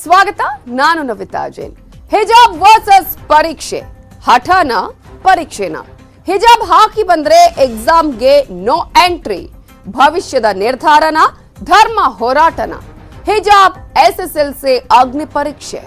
ಸ್ವಾಗತ. ನಾನು ನವಿತಾ ಜೈನ್. ಹಿಜಾಬ್ ವರ್ಸಸ್ ಪರೀಕ್ಷೆ, ಹಠಾನ ಪರೀಕ್ಷೆನ. ಹಿಜಾಬ್ ಹಾಕಿ ಬಂದ್ರೆ ಎಕ್ಸಾಮ್ಗೆ ನೋ ಎಂಟ್ರಿ. ಭವಿಷ್ಯದ ನಿರ್ಧಾರನ, ಧರ್ಮ ಹೋರಾಟನ. ಹಿಜಾಬ್ ಎಸ್ಎಸ್ಎಲ್ಸಿ ಅಗ್ನಿ ಪರೀಕ್ಷೆ.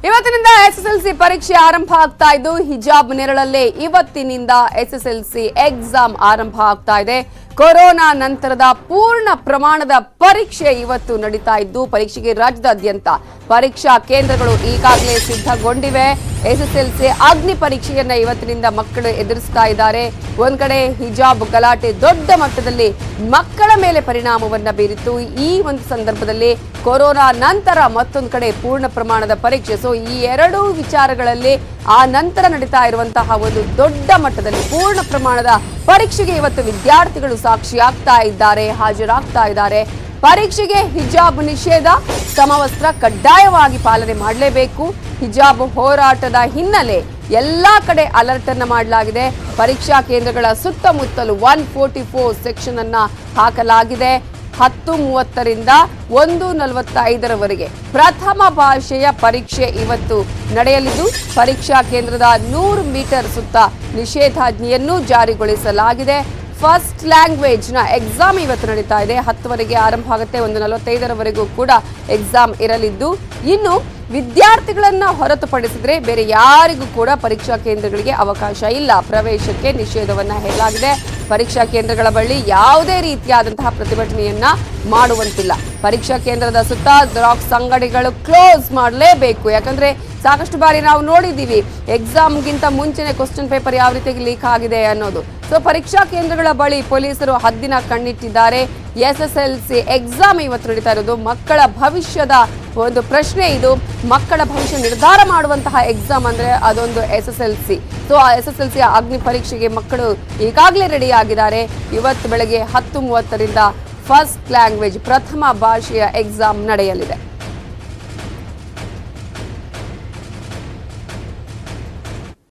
ಇವತ್ತಿನಿಂದ ಎಸ್ಎಸ್ಎಲ್ಸಿ ಪರೀಕ್ಷೆ ಆರಂಭ ಆಗ್ತಾ ಇದ್ದು, ಹಿಜಾಬ್ ನೆರಳಲ್ಲೇ ಇವತ್ತಿನಿಂದ ಎಸ್ಎಸ್ಎಲ್ಸಿ ಎಕ್ಸಾಮ್ ಆರಂಭ ಆಗ್ತಾ ಇದೆ. ಕೊರೋನಾ ನಂತರದ ಪೂರ್ಣ ಪ್ರಮಾಣದ ಪರೀಕ್ಷೆ ಇವತ್ತು ನಡೀತಾ ಇದ್ದು, ಪರೀಕ್ಷೆಗೆ ರಾಜ್ಯದಾದ್ಯಂತ ಪರೀಕ್ಷಾ ಕೇಂದ್ರಗಳು ಈಗಾಗಲೇ ಸಿದ್ಧಗೊಂಡಿವೆ. ಎಸ್ಎಸ್ಎಲ್ಸಿ ಅಗ್ನಿ ಪರೀಕ್ಷೆಯನ್ನ ಇವತ್ತಿನಿಂದ ಮಕ್ಕಳು ಎದುರಿಸ್ತಾ ಇದ್ದಾರೆ. ಒಂದ್ ಕಡೆ ಹಿಜಾಬ್ ಗಲಾಟೆ ದೊಡ್ಡ ಮಟ್ಟದಲ್ಲಿ ಮಕ್ಕಳ ಮೇಲೆ ಪರಿಣಾಮವನ್ನ ಬೀರಿತ್ತು. ಈ ಒಂದು ಸಂದರ್ಭದಲ್ಲಿ ಕೊರೋನಾ ನಂತರ ಮತ್ತೊಂದು ಕಡೆ ಪೂರ್ಣ ಪ್ರಮಾಣದ ಪರೀಕ್ಷೆ. ಸೊ ಈ ಎರಡೂ ವಿಚಾರಗಳಲ್ಲಿ ಆ ನಂತರ ನಡೀತಾ ಇರುವಂತಹ ಒಂದು ದೊಡ್ಡ ಮಟ್ಟದಲ್ಲಿ ಪೂರ್ಣ ಪ್ರಮಾಣದ ಪರೀಕ್ಷೆಗೆ ಇವತ್ತು ವಿದ್ಯಾರ್ಥಿಗಳು ಸಾಕ್ಷಿಯಾಗ್ತಾ ಇದ್ದಾರೆ, ಹಾಜರಾಗ್ತಾ ಇದ್ದಾರೆ. ಪರೀಕ್ಷೆಗೆ ಹಿಜಾಬ್ ನಿಷೇಧ, ಸಮವಸ್ತ್ರ ಕಡ್ಡಾಯವಾಗಿ ಪಾಲನೆ ಮಾಡಲೇಬೇಕು. ಹಿಜಾಬ್ ಹೋರಾಟದ ಹಿನ್ನೆಲೆ ಎಲ್ಲಾ ಕಡೆ ಅಲರ್ಟ್ ಅನ್ನ ಮಾಡಲಾಗಿದೆ. ಪರೀಕ್ಷಾ ಕೇಂದ್ರಗಳ ಸುತ್ತಮುತ್ತಲು 144 ಸೆಕ್ಷನ್ ಅನ್ನ ಹಾಕಲಾಗಿದೆ. 10:30ರಿಂದ 1:45ರವರೆಗೆ ಪ್ರಥಮ ಭಾಷೆಯ ಪರೀಕ್ಷೆ ಇವತ್ತು ನಡೆಯಲಿದ್ದು, ಪರೀಕ್ಷಾ ಕೇಂದ್ರದ 100 ಮೀಟರ್ ಸುತ್ತ ನಿಷೇಧಾಜ್ಞೆಯನ್ನು ಜಾರಿಗೊಳಿಸಲಾಗಿದೆ. ಫಸ್ಟ್ ಲ್ಯಾಂಗ್ವೇಜ್ ನ ಎಕ್ಸಾಮ್ ಇವತ್ತು ನಡೀತಾ ಇದೆ. 10ವರೆಗೆ ಆರಂಭ ಆಗುತ್ತೆ. 1:45ರವರೆಗೂ ಕೂಡ ಎಕ್ಸಾಮ್ ಇರಲಿದ್ದು, ಇನ್ನು ವಿದ್ಯಾರ್ಥಿಗಳನ್ನ ಹೊರತುಪಡಿಸಿದ್ರೆ ಬೇರೆ ಯಾರಿಗೂ ಕೂಡ ಪರೀಕ್ಷಾ ಕೇಂದ್ರಗಳಿಗೆ ಅವಕಾಶ ಇಲ್ಲ. ಪ್ರವೇಶಕ್ಕೆ ನಿಷೇಧವನ್ನ ಹೇಳಲಾಗಿದೆ. ಪರೀಕ್ಷಾ ಕೇಂದ್ರಗಳ ಬಳಿ ಯಾವುದೇ ರೀತಿಯಾದಂತಹ ಪ್ರತಿಭಟನೆಯನ್ನ ಮಾಡುವಂತಿಲ್ಲ. ಪರೀಕ್ಷಾ ಕೇಂದ್ರದ ಸುತ್ತ ಜೆರಾಕ್ಸ್ ಅಂಗಡಿಗಳು ಕ್ಲೋಸ್ ಮಾಡಲೇಬೇಕು. ಯಾಕಂದ್ರೆ ಸಾಕಷ್ಟು ಬಾರಿ ನಾವು ನೋಡಿದ್ದೀವಿ, ಎಕ್ಸಾಮ್ಗಿಂತ ಮುಂಚೆನೆ ಕ್ವಶನ್ ಪೇಪರ್ ಯಾವ ರೀತಿಯಾಗಿ ಲೀಕ್ ಆಗಿದೆ ಅನ್ನೋದು. ಸೊ ಪರೀಕ್ಷಾ ಕೇಂದ್ರಗಳ ಬಳಿ ಪೊಲೀಸರು ಹದ್ದಿನ ಕಣ್ಣಿಟ್ಟಿದ್ದಾರೆ. ಎಸ್ಎಸ್ಎಲ್ಸಿ ಎಕ್ಸಾಮ್ ಇವತ್ತು ನಡೀತಾ ಇರೋದು. ಮಕ್ಕಳ ಭವಿಷ್ಯದ ಒಂದು ಪ್ರಶ್ನೆ ಇದು. ಮಕ್ಕಳ ಭವಿಷ್ಯ ನಿರ್ಧಾರ ಮಾಡುವಂತಹ ಎಕ್ಸಾಮ್ ಅಂದ್ರೆ ಅದೊಂದು ಎಸ್ಎಸ್ಎಲ್ಸಿ. ಸೊ ಆ ಎಸ್ಎಸ್ಎಲ್ಸಿ ಅಗ್ನಿ ಪರೀಕ್ಷೆಗೆ ಮಕ್ಕಳು ಈಗಾಗಲೇ ರೆಡಿ ಆಗಿದ್ದಾರೆ. ಇವತ್ತು ಬೆಳಗ್ಗೆ 10:30ರಿಂದ ಫಸ್ಟ್ ಲ್ಯಾಂಗ್ವೇಜ್ ಪ್ರಥಮ ಭಾಷೆಯ ಎಕ್ಸಾಮ್ ನಡೆಯಲಿದೆ.